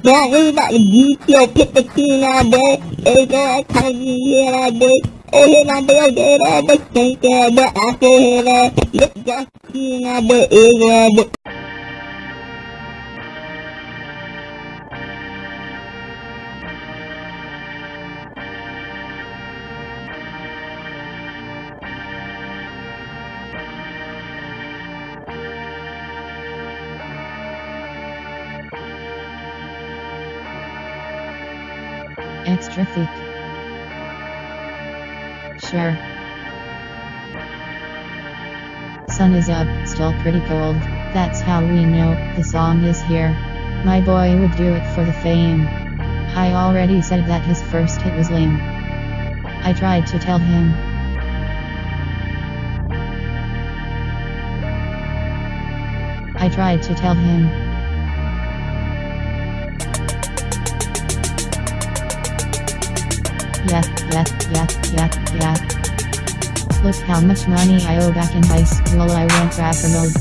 Yeah, it's about the video, pick the king out there. It's that time you hear that day. It's not there, there, they think that, but I feel here that. Look, that king out there, it's that. Extra thick. Sure. Sun is up, still pretty cold. That's how we know the song is here. My boy would do it for the fame. I already said that his first hit was lame. I tried to tell him. I tried to tell him. Yeah. Look how much money I owe. Back in high school I went rapper mode.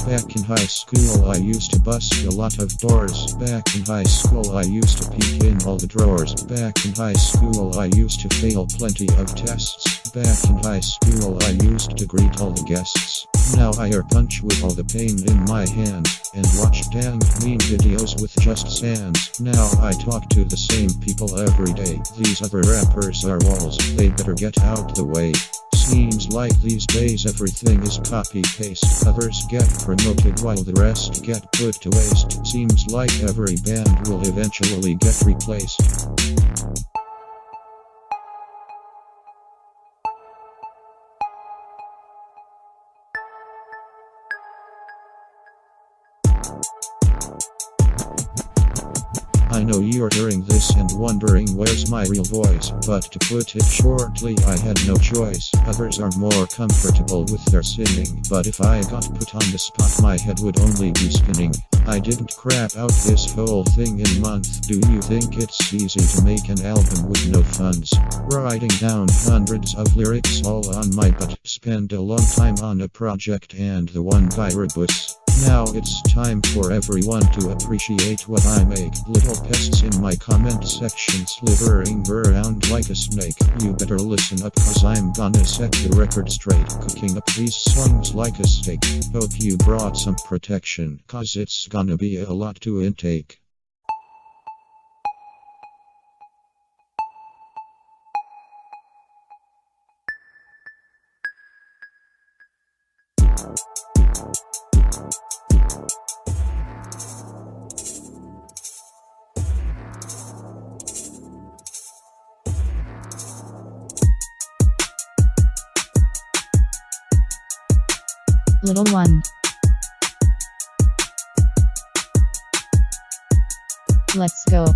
Back in high school I used to bust a lot of doors. Back in high school I used to peek in all the drawers. Back in high school I used to fail plenty of tests. Back in high school I used to greet all the guests. Now I air punch with all the pain in my hand, and watch dang mean videos with just sands. Now I talk to the same people every day. These other rappers are walls, they better get out the way. Seems like these days everything is copy-paste. Others get promoted while the rest get put to waste. Seems like every band will eventually get replaced. I know you're hearing this and wondering where's my real voice, but to put it shortly, I had no choice. Others are more comfortable with their singing, but if I got put on the spot my head would only be spinning. I didn't crap out this whole thing in a month. Do you think it's easy to make an album with no funds? Writing down hundreds of lyrics all on my butt. Spend a long time on a project and the one guy reboots. Now it's time for everyone to appreciate what I make. Little pests in my comment section slithering around like a snake. You better listen up cause I'm gonna set the record straight. Cooking up these songs like a steak. Hope you brought some protection cause it's gonna be a lot to intake. Little one. Let's go.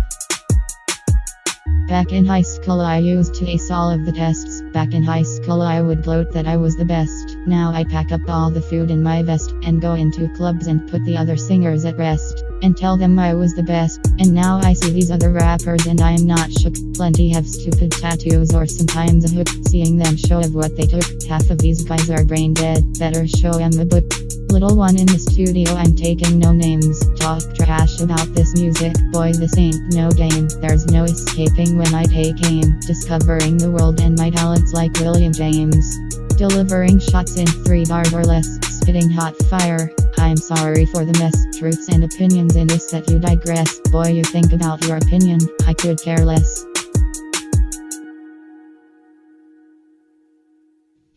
Back in high school I used to ace all of the tests. Back in high school I would gloat that I was the best. Now I pack up all the food in my vest and go into clubs and put the other singers at rest and tell them I was the best. And now I see these other rappers and I'm not shook. Plenty have stupid tattoos or sometimes a hook. Seeing them show of what they took. Half of these guys are brain dead. Better show them a book. Little one in the studio, I'm taking no names. Talk trash about this music, boy this ain't no game. There's no escaping when I take aim. Discovering the world and my talents like William James. Delivering shots in 3 bars or less. Spitting hot fire. I'm sorry for the mess. Truths and opinions in this that you digress. Boy you think about your opinion, I could care less.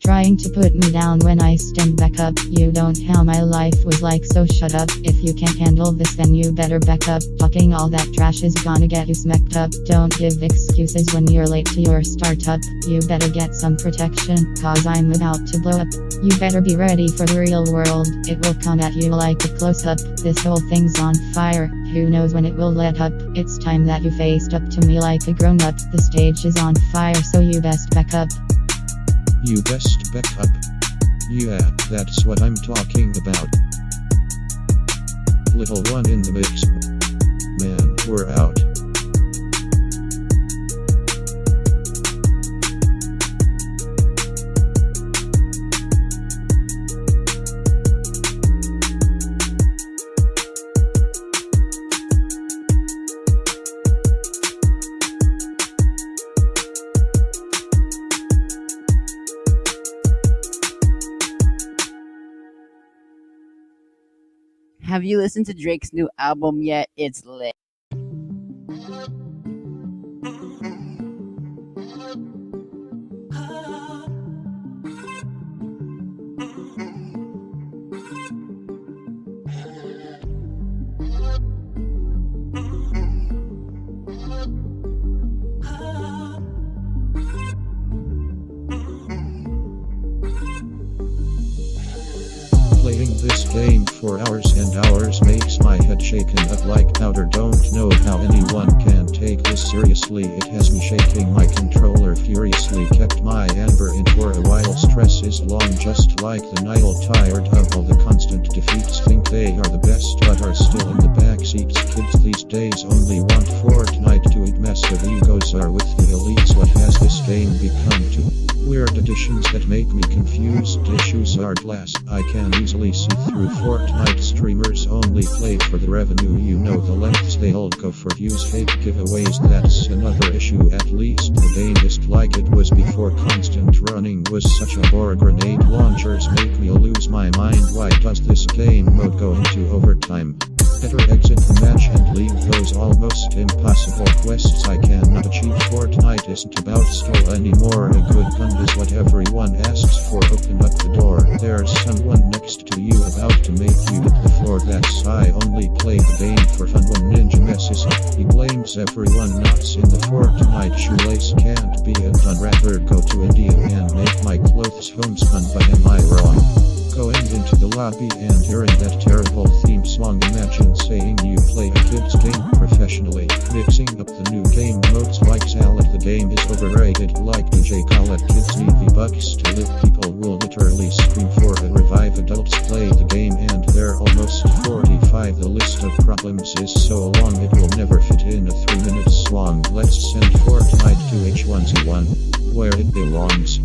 Trying to put me down when I stand back up. You don't how my life was like, so shut up. If you can't handle this then you better back up. Talking all that trash is gonna get you smacked up. Don't give excuses when you're late to your startup. You better get some protection, cause I'm about to blow up. You better be ready for the real world. It will come at you like a close-up. This whole thing's on fire. Who knows when it will let up. It's time that you faced up to me like a grown-up. The stage is on fire so you best back up. You best back up. Yeah, that's what I'm talking about. Little one in the mix. Man, we're out. Have you listened to Drake's new album yet? It's lit. Playing this game for hours and hours makes my head shaken up like powder. Don't know how anyone can take this seriously. It has me shaking my controller furiously. Kept my amber in for a while. Stress is long just like the Nile. Tired of all the constant defeats. Think they are the best but are still in the back seats. Kids these days only want Fortnite to eat. Massive egos are with the elites. What has this game become to? Weird additions that make me confused. Issues are glass. I can easily see through. Fortnite streamers only play for the revenue. You know the lengths they all go for views. Fake giveaways, that's another issue. At least the game is like it was before. Constant running was such a bore. Grenade launchers make me lose my mind. Why does this game mode go into overtime? Better exit the match and leave those almost impossible quests I cannot achieve. Fortnite isn't about skill anymore. A good gun is what everyone asks for. Open up the door. There's someone next to you about to make you hit the floor. That's I only play the game for fun. When Ninja messes up, he blames everyone. Knots in the Fortnite shoelace can't be undone. Rather go to India and make my clothes homespun. But am I wrong? Going into the lobby and hearing that terrible theme song. Imagine saying you play a kid's game professionally. Mixing up the new game modes like salad. The game is overrated like DJ Khaled. Kids need V-Bucks to live. People will literally scream for a revive. Adults play the game and they're almost 45. The list of problems is so long it will never fit in a 3-minute song. Let's send Fortnite to H1Z1 where it belongs.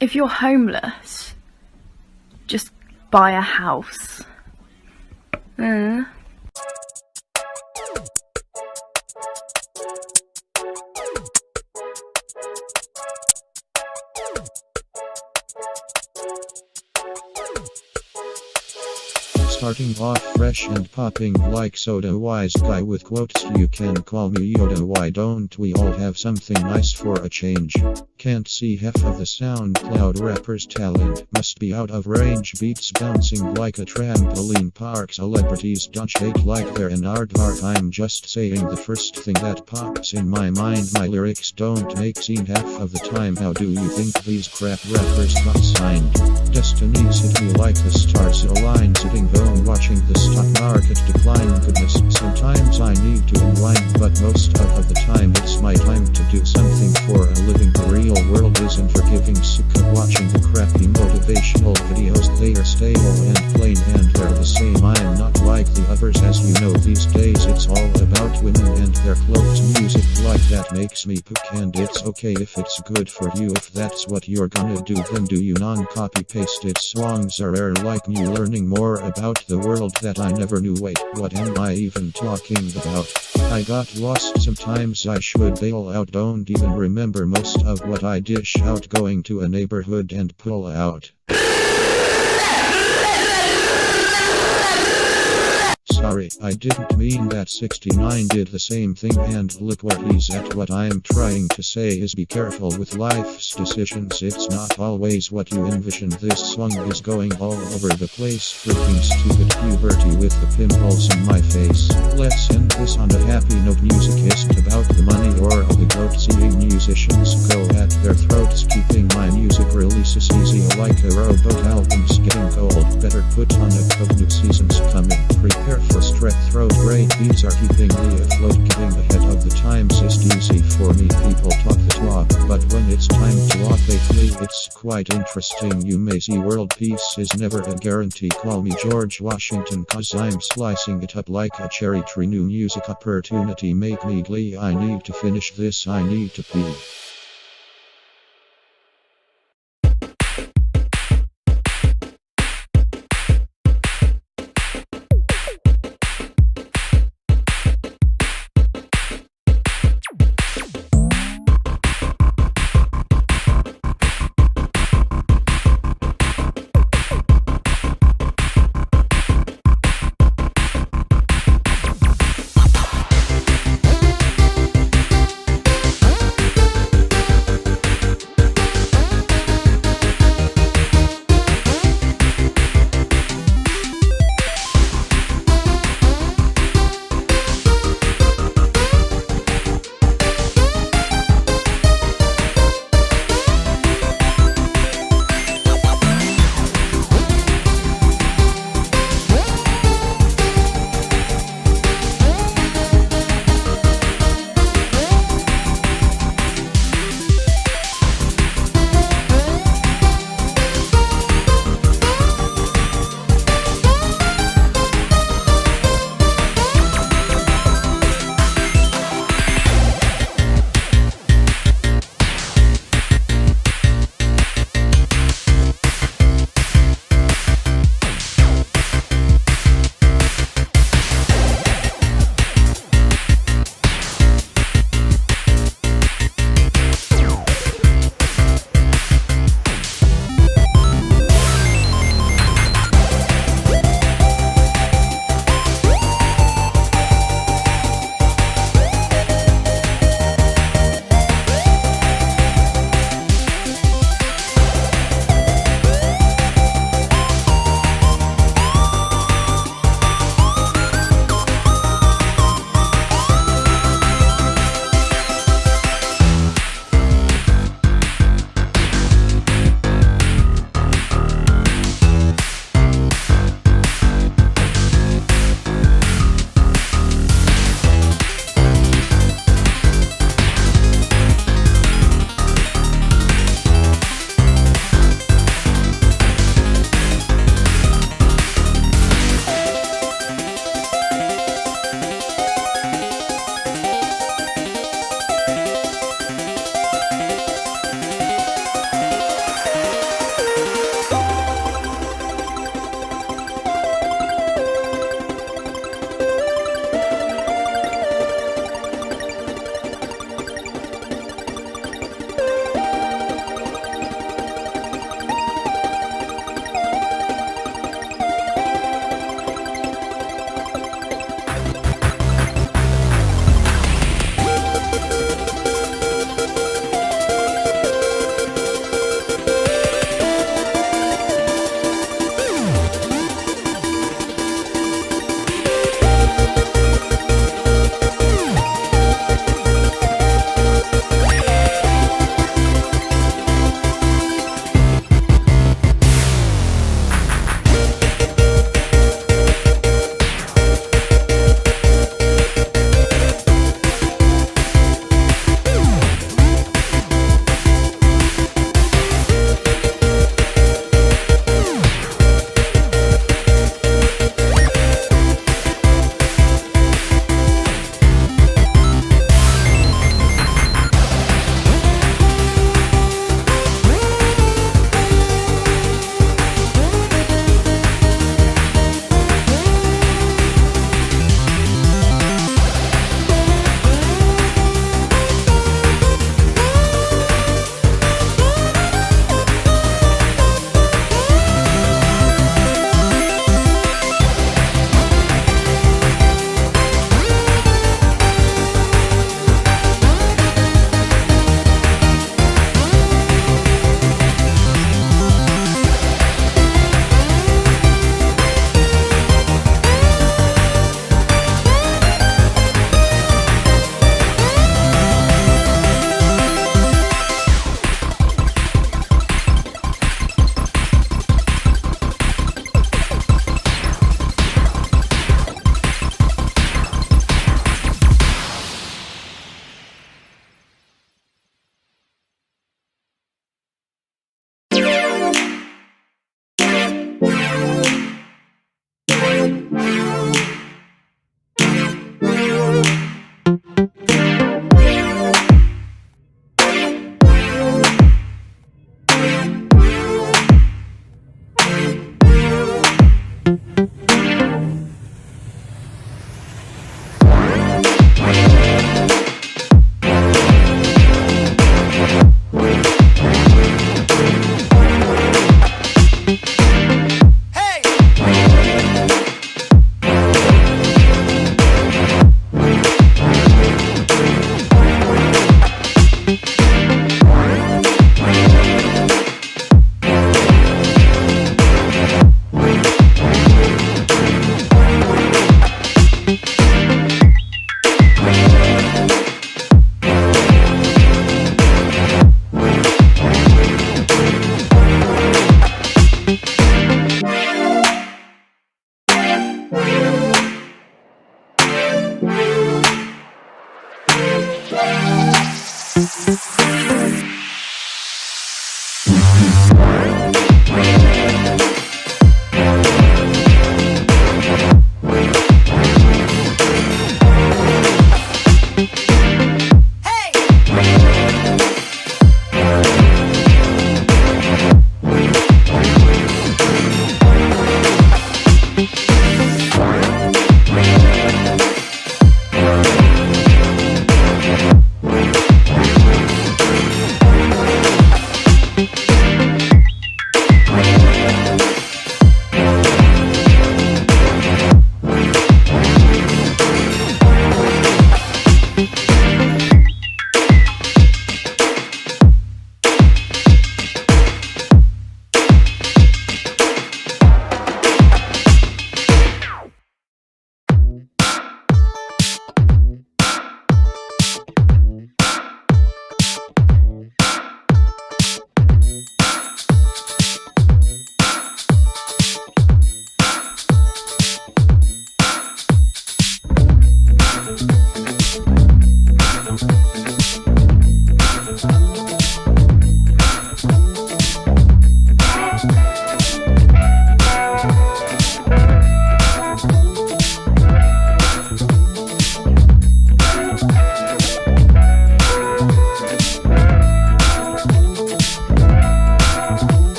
If you're homeless, just buy a house. Starting off fresh and popping like soda, wise guy with quotes. You can call me Yoda. Why don't we all have something nice for a change? Can't see half of the SoundCloud rapper's talent. Must be out of range. Beats bouncing like a trampoline park. Celebrities don't shake like they're an aardvark. I'm just saying the first thing that pops in my mind. My lyrics don't make scene half of the time. How do you think these crap rappers got signed? Destinies hit me like the stars align. Sitting home watching the stock market decline. Goodness, sometimes I need to unwind, but most of the time it's my time to do something for a living. The real world isn't forgiving. Sick of watching the crappy motivational videos. They are stale and plain and they're the same. I'm not like the others, as you know. These days it's all about women and their clothes. Music like that makes me poop, and it's okay if it's good for you. If that's what you're gonna do, then do you. Non-copy paste it. Songs are rare like me, learning more about the world that I never knew. Wait, what am I even talking about? I got lost. Sometimes I should bail out. Don't even remember most of what I dish out. Going to a neighborhood and pull out. Sorry, I didn't mean that. 69 did the same thing, and look what he's at. What I'm trying to say is be careful with life's decisions. It's not always what you envision. This song is going all over the place. Freaking stupid puberty with the pimples in my face. Let's end this on a happy note. Music isn't about the money or the goat. Seeing musicians go at their throats. Keeping my music releases easy like a rowboat. Albums getting cold. Better put on a coat. New season's coming. Prepare for strep throat. Great beats are keeping me afloat. Getting ahead of the times is easy for me. People talk the talk, but when it's time to walk they flee. It's quite interesting. You may see world peace is never a guarantee. Call me George Washington, cause I'm slicing it up like a cherry tree. New music opportunity make me glee. I need to finish this. I need to pee.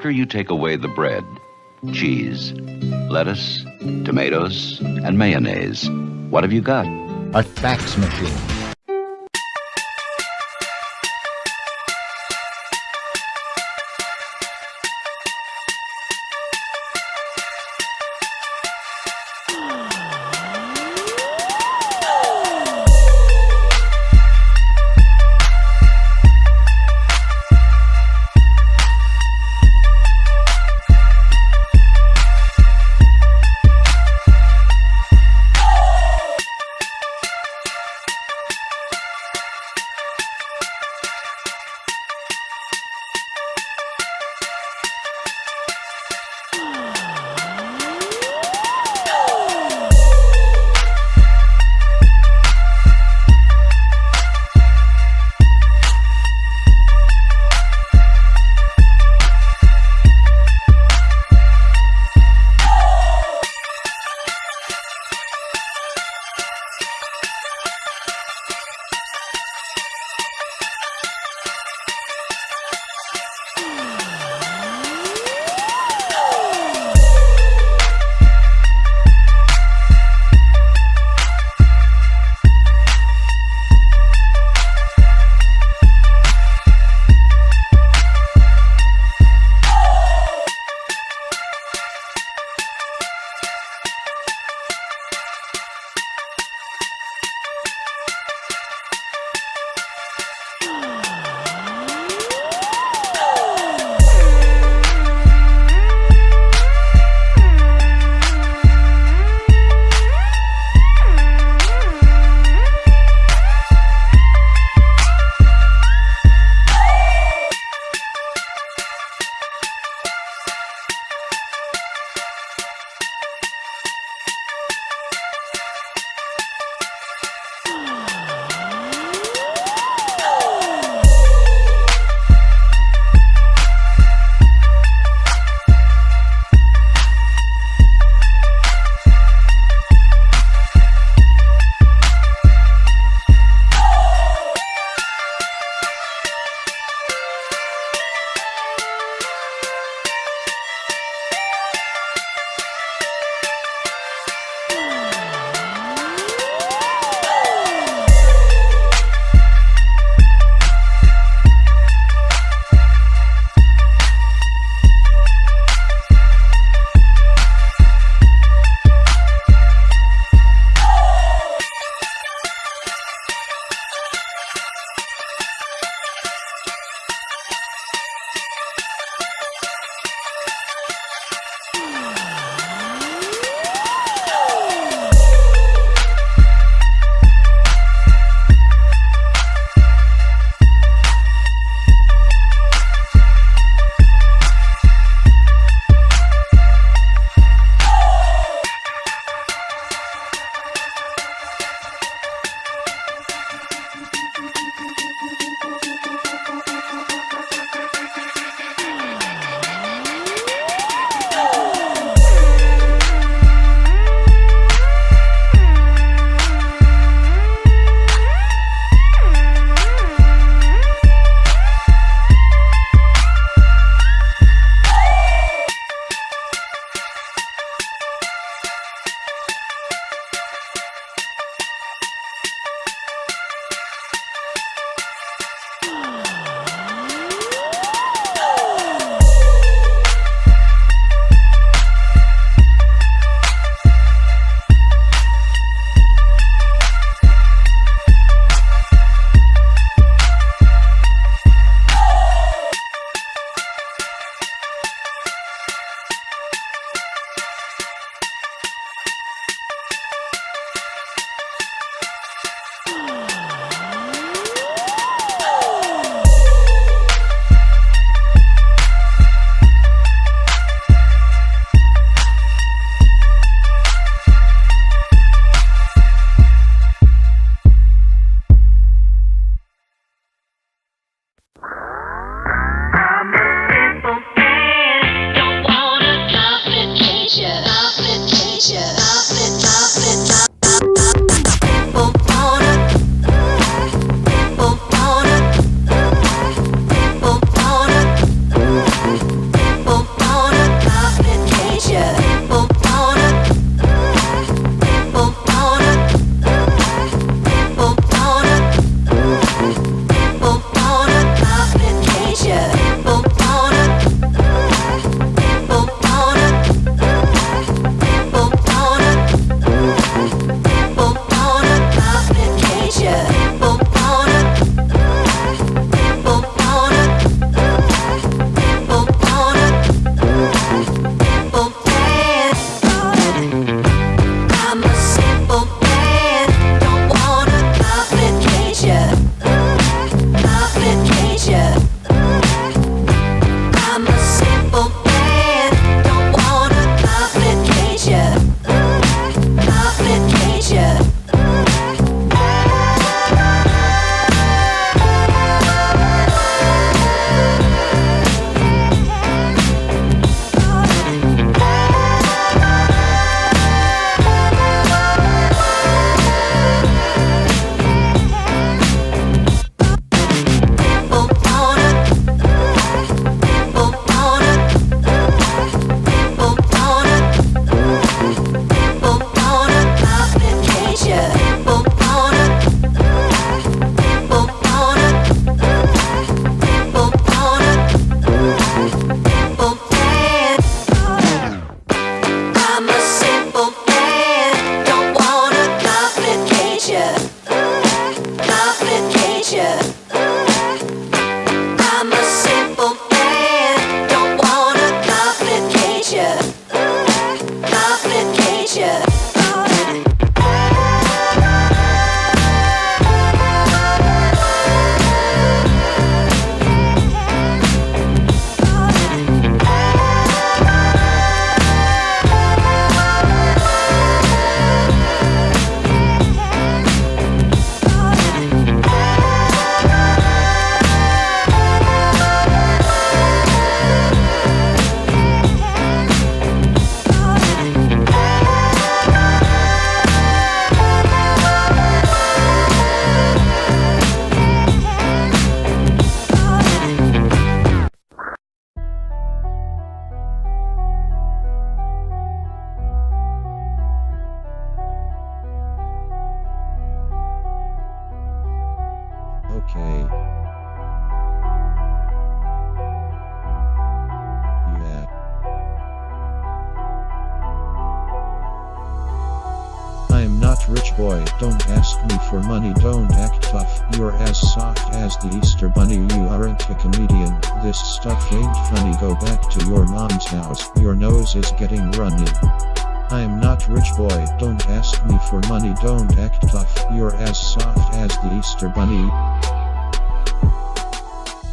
After you take away the bread, cheese, lettuce, tomatoes, and mayonnaise, what have you got? A fax machine. not rich boy, don't ask me for money, don't act tough. You're as soft as the Easter bunny, you aren't a comedian. This stuff ain't funny, go back to your mom's house, your nose is getting runny. I'm not rich boy, don't ask me for money, don't act tough. You're as soft as the Easter bunny.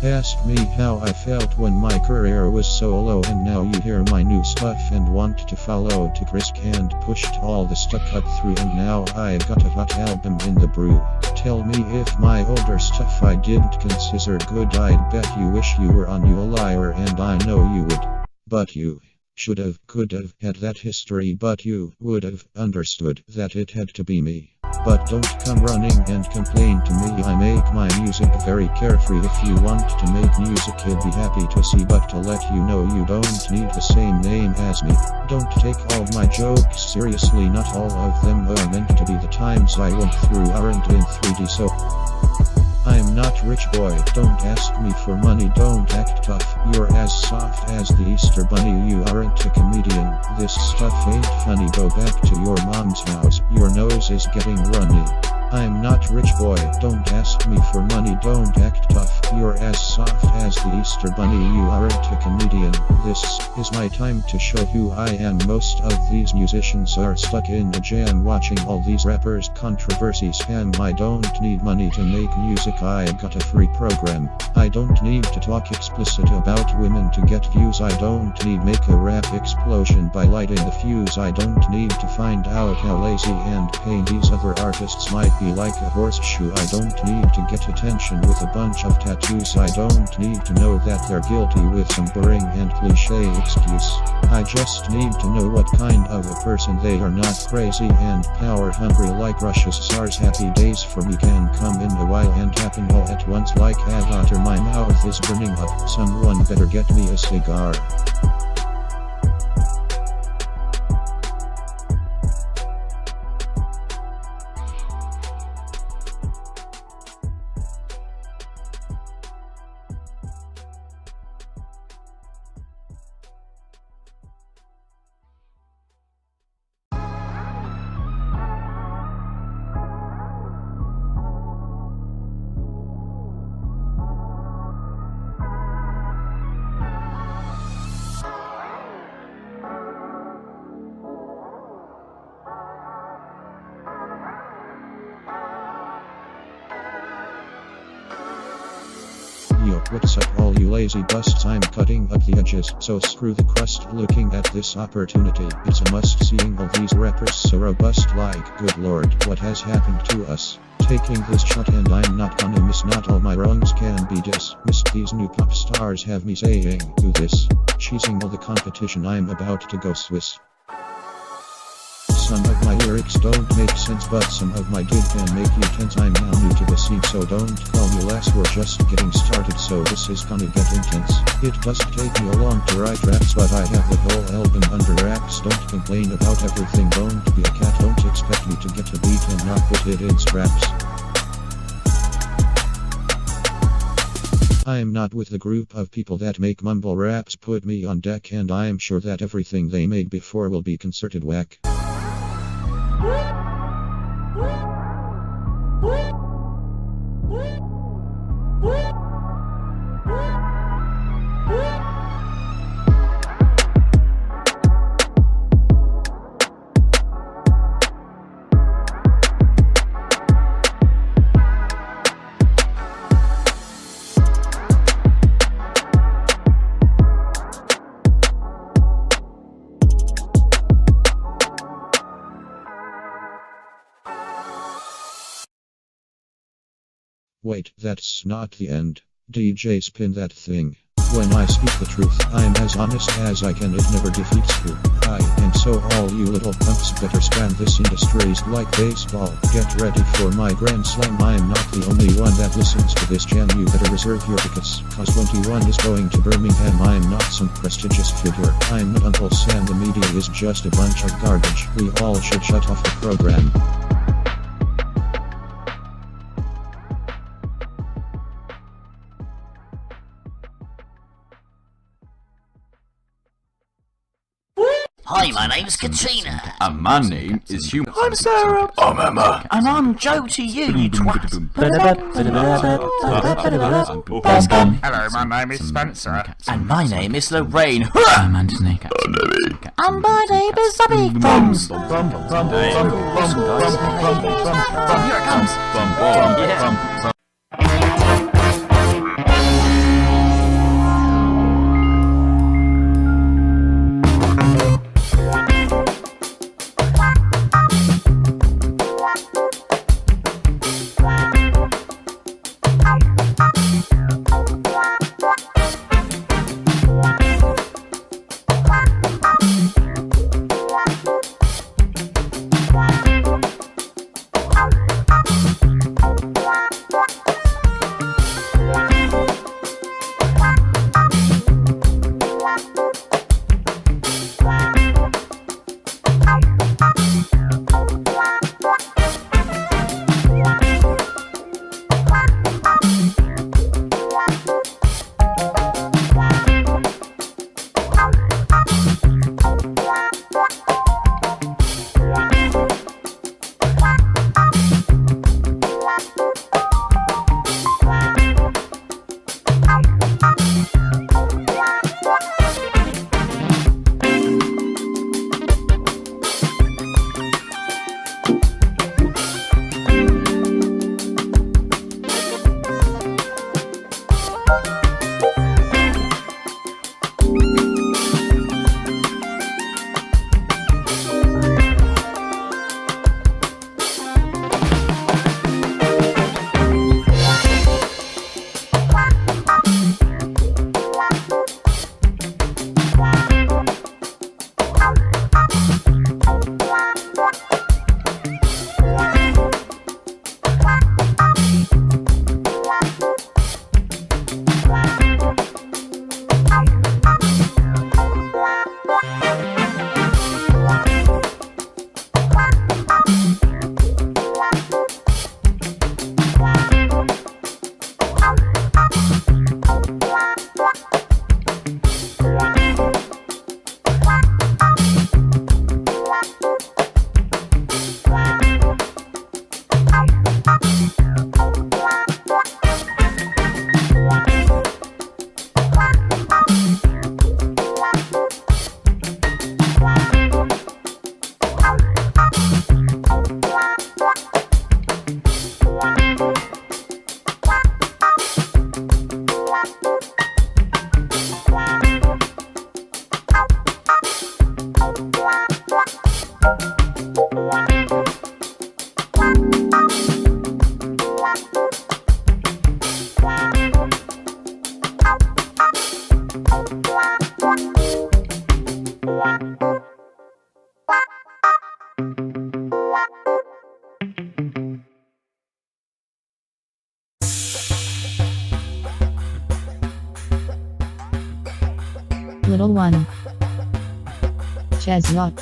Ask me how I felt when my career was so low, and now you hear my new stuff and want to follow. Thicc and pushed all the stuff up through, and now I got a hot album in the brew. Tell me if my older stuff I didn't consider good, I'd bet you wish you were on, you a liar, and I know you would. But you should've, could've had that history, but you would've understood that it had to be me. But don't come running and complain to me, I make my music very carefree. If you want to make music, I'd be happy to see, but to let you know, you don't need the same name as me. Don't take all my jokes seriously, not all of them are meant to be. The times I went through aren't in 3D, so I'm not rich boy, don't ask me for money, don't act tough. You're as soft as the Easter bunny, you aren't a comedian. This stuff ain't funny, go back to your mom's house, your nose is getting runny. I'm not rich boy, don't ask me for money, don't act tough. You're as soft as the Easter bunny, you aren't a comedian. This is my time to show who I am. Most of these musicians are stuck in a jam watching all these rappers controversy spam. I don't need money to make music, I got a free program. I don't need to talk explicit about women to get views. I don't need make a rap explosion by lighting the fuse. I don't need to find out how lazy and pain these other artists might be like a horseshoe. I don't need to get attention with a bunch of tattoos. I don't need to know that they're guilty with some boring and cliche excuse. I just need to know what kind of a person they are, not crazy and power hungry like Russia's SARS. Happy days for me can come in a while and happen all at once like Avatar. My mouth is burning up, someone better get me a cigar. Yo, what's up all you lazy busts, I'm cutting up the edges, so screw the crust. Looking at this opportunity, it's a must, seeing all these rappers so robust, like, good lord, what has happened to us? Taking this shot and I'm not gonna miss, not all my wrongs can be dismissed. These new pop stars have me saying, do this, cheesing all the competition, I'm about to go Swiss. Some of my lyrics don't make sense, but some of my dig can make you tense. I'm now new to the scene, so don't call me last, we're just getting started, so this is gonna get intense. It does take me a long to write raps, but I have the whole album under wraps. Don't complain about everything, don't be a cat, don't expect me to get a beat and not put it in scraps. I'm not with the group of people that make mumble raps. Put me on deck and I'm sure that everything they made before will be concerted whack. Wait, that's not the end. DJ spin that thing. When I speak the truth, I'm as honest as I can, it never defeats you. And so all you little punks better scram, this industry's like baseball. Get ready for my grand slam, I'm not the only one that listens to this jam. You better reserve your tickets, cause 21 is going to Birmingham. I'm not some prestigious figure, I'm not Uncle Sam, the media is just a bunch of garbage. We all should shut off the program. Hi, my name's Catrina. And my name is Human. I'm Sarah. I'm Emma. And I'm Joe to you twat. Hello, my name is Spencer. And my name is Lorraine. I'm Anthony. And my name is Zubby Thumbs. Here it comes. Little one. Chestnut.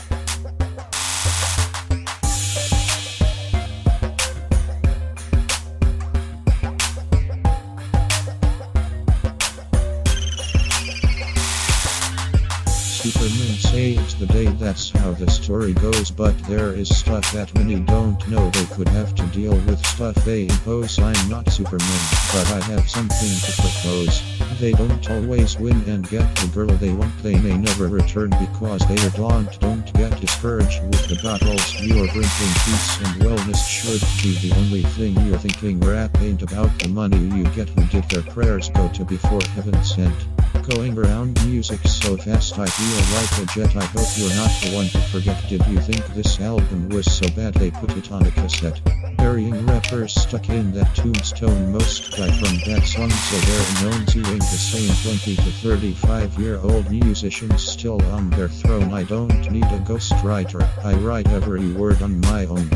Superman saves the day, that's how the story goes, but there is stuff that many don't know. They could have to deal with stuff they impose. I'm not Superman, but I have something to propose. They don't always win and get the girl they want. They may never return because they are daunt. Don't get discouraged with the battles you are bringing. Peace and wellness should be the only thing you're thinking. Rap ain't about the money you get. Who did their prayers go to before heaven sent? Going around music so fast I feel like a jet. I hope you're not the one to forget. Did you think this album was so bad they put it on a cassette? Burying rappers stuck in that tombstone. Most die from bad songs, so they're known to ain't the same 20 to 35-year-old musicians still on their throne. I don't need a ghostwriter, I write every word on my own.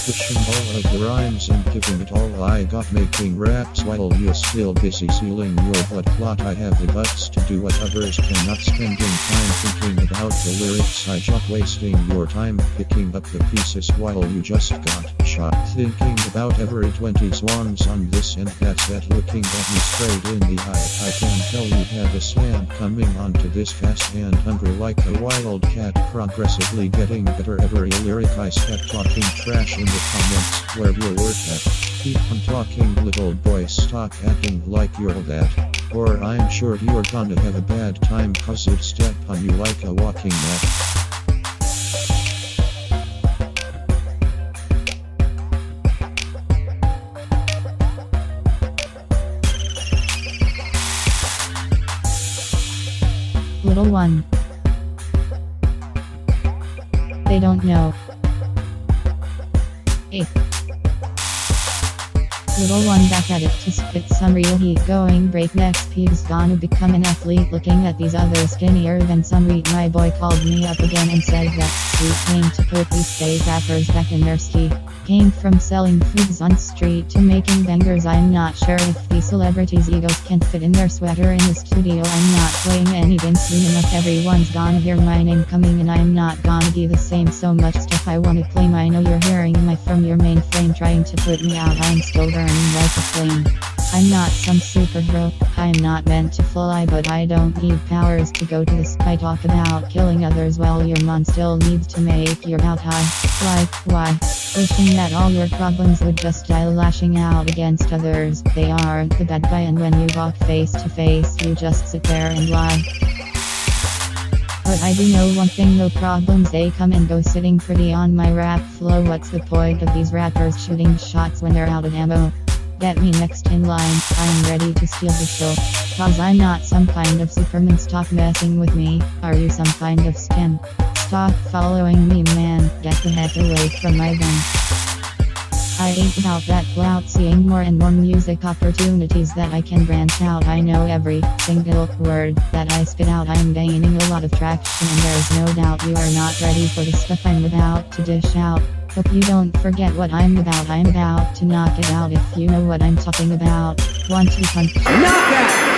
Pushing all of the rhymes and giving it all I got, making raps while you're still busy sealing your blood clot. I have the guts to do what others cannot, spending time thinking about the lyrics. I joke wasting your time picking up the pieces while you just got shot, thinking about every 20 swans on this and that set, looking at me straight in the eye. I can tell you had a slam coming onto this fast and hungry like a wild cat, progressively getting better every lyric I kept talking trash in the comments where you were at. Keep on talking, little boy, stop acting like you're that, or I'm sure you're gonna have a bad time cause it step on you like a walking mat. Little one. They don't know. Hey. Little one back at it to spit some real heat, going breakneck speeds, gonna become an athlete, looking at these others skinnier than some wheat. My boy called me up again and said that we came to put these stage rappers back in their ski. Came from selling foods on street to making bangers. I'm not sure if these celebrities' egos can fit in their sweater in the studio. I'm not playing anything soon enough. Everyone's gonna hear my name coming and I'm not gonna be the same. So much stuff I wanna claim. I know you're hearing my from your mainframe trying to put me out. I'm still burning like a flame. I'm not some superhero, I'm not meant to fly, but I don't need powers to go to the sky. Talk about killing others while your mom still needs to make your out high. Like, why? Wishing that all your problems would just die lashing out against others. They aren't the bad guy, and when you walk face to face, you just sit there and lie. But I do know one thing, no problems, they come and go, sitting pretty on my rap flow. What's the point of these rappers shooting shots when they're out of ammo? Get me next in line, I'm ready to steal the show. Cause I'm not some kind of Superman, stop messing with me. Are you some kind of scam? Stop following me, man, get the heck away from my gun. I ain't about that clout, seeing more and more music opportunities that I can branch out. I know every single word that I spit out. I'm gaining a lot of traction and there's no doubt you are not ready for the stuff I'm about to dish out. Hope you don't forget what I'm about. I'm about to knock it out, if you know what I'm talking about. 1-2 punch. Knockout!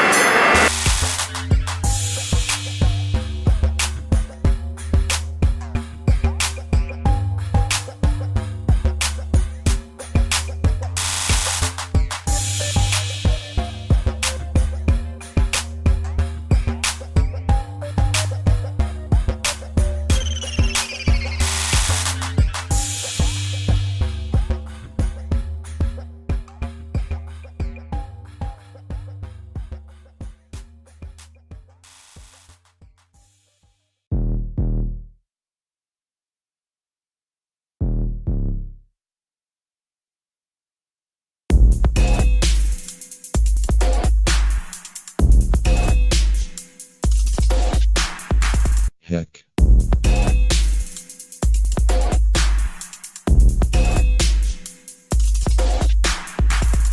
Heck.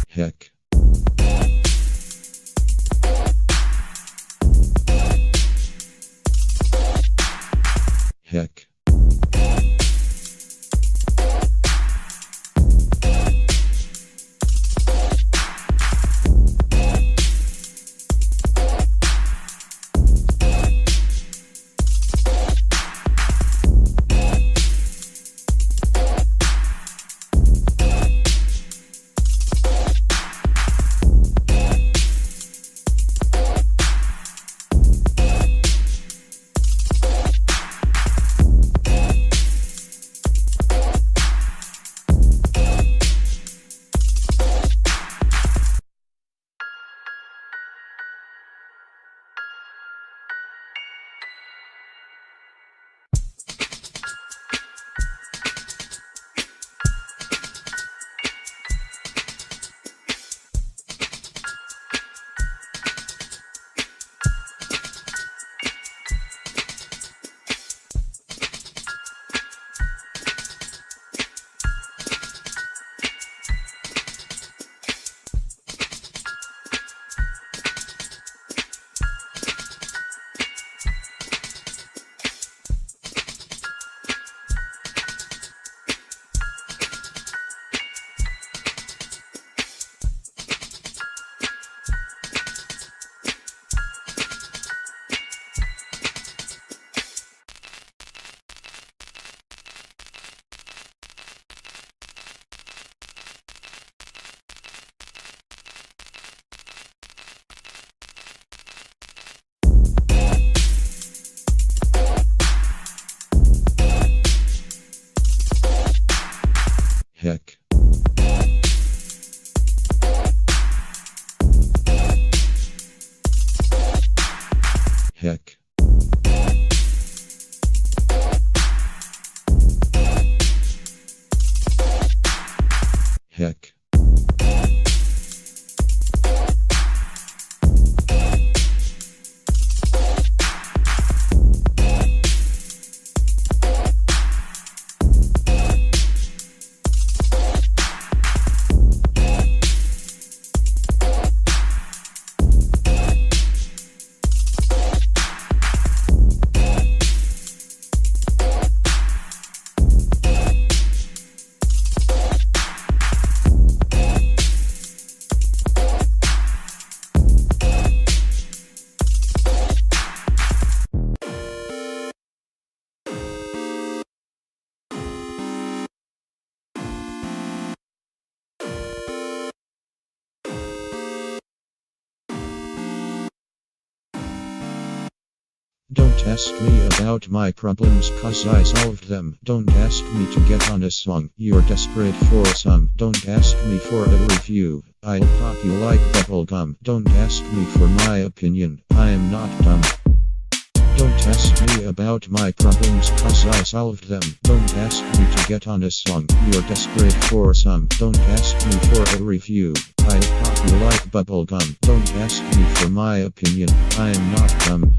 Heck. Heck. heck? Don't ask me about my problems cause I solved them. Don't ask me to get on a song, you're desperate for some. Don't ask me for a review, I'll pop you like bubblegum. Don't ask me for my opinion, I am not dumb. Don't ask me about my problems cause I solved them. Don't ask me to get on a song, you're desperate for some. Don't ask me for a review, I'll pop you like bubblegum. Don't ask me for my opinion, I am not dumb.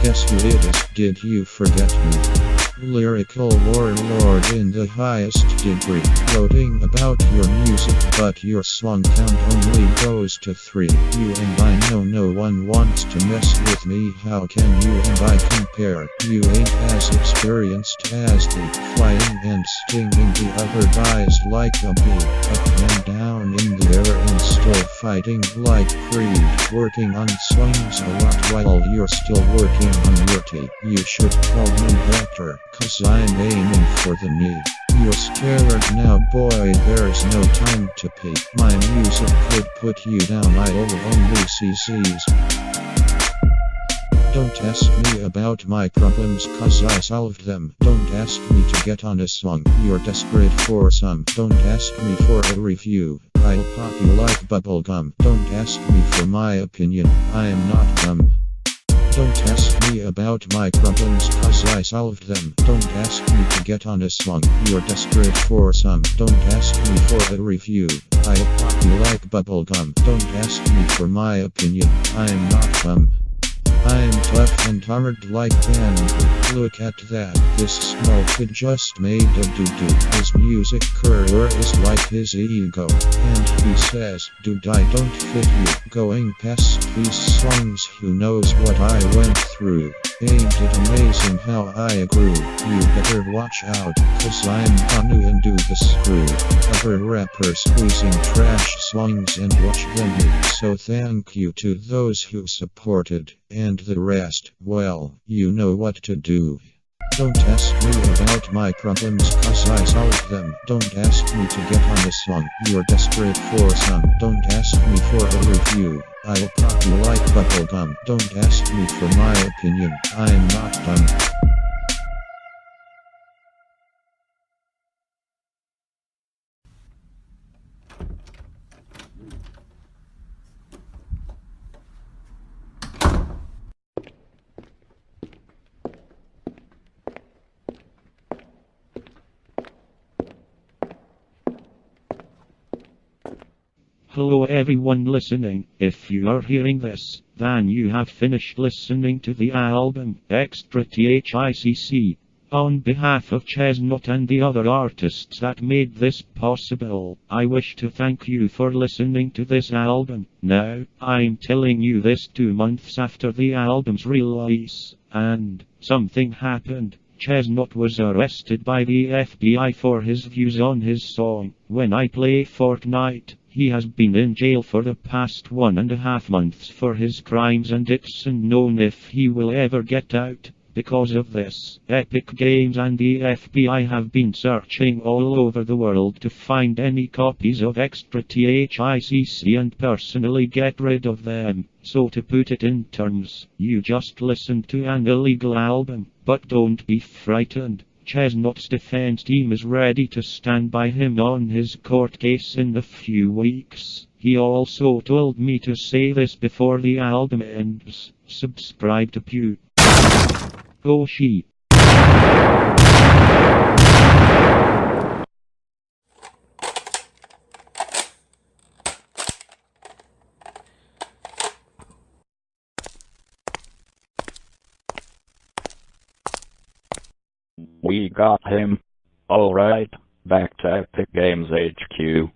Guess who it is, did you forget me? Lyrical warlord in the highest degree. Gloating about your music, but your song count only goes to 3. You and I know no one wants to mess with me. How can you and I compare? You ain't as experienced as the flying and stinging the other guys like a bee. Up and down in the air and still fighting like Creed. Working on swings a lot while you're still working on your T. You should call me Hector, cause I'm aiming for the knee. You're scared now boy, there's no time to pee. My music could put you down, I'll only see C's. Don't ask me about my problems cause I solved them. Don't ask me to get on a song, you're desperate for some. Don't ask me for a review, I'll pop you like bubblegum. Don't ask me for my opinion, I am not dumb. Don't ask me about my problems cause I solved them. Don't ask me to get on a song, you're desperate for some. Don't ask me for a review, I'll pop you like bubblegum. Don't ask me for my opinion, I am not dumb. I'm tough and armored like bamboo. Look at that, this small kid just made a doo-doo. His music career is like his ego. And he says, dude, I don't fit you. Going past these songs, who knows what I went through. Ain't it amazing how I grew? You better watch out, cause I'm gonna undo the screw. Other rappers squeezing trash songs and watch them hit. So thank you to those who supported. And the rest, well, you know what to do. Don't ask me about my problems cause I solved them. Don't ask me to get on a song, you're desperate for some. Don't ask me for a review, I'll pop you like bubblegum. Don't ask me for my opinion, I am not dumb. Hello everyone listening, if you are hearing this, then you have finished listening to the album, Extra Thicc. On behalf of Chestnut and the other artists that made this possible, I wish to thank you for listening to this album. Now, I'm telling you this 2 months after the album's release, and something happened. Chestnut was arrested by the FBI for his views on his song, When I Play Fortnite. He has been in jail for the past 1.5 months for his crimes and it's unknown if he will ever get out. Because of this, Epic Games and the FBI have been searching all over the world to find any copies of Extra Thicc and personally get rid of them. So to put it in terms, you just listened to an illegal album, but don't be frightened. Chestnut's defense team is ready to stand by him on his court case in a few weeks. He also told me to say this before the album ends. Subscribe to Pew. Oh she. We got him. Alright, back to Epic Games HQ.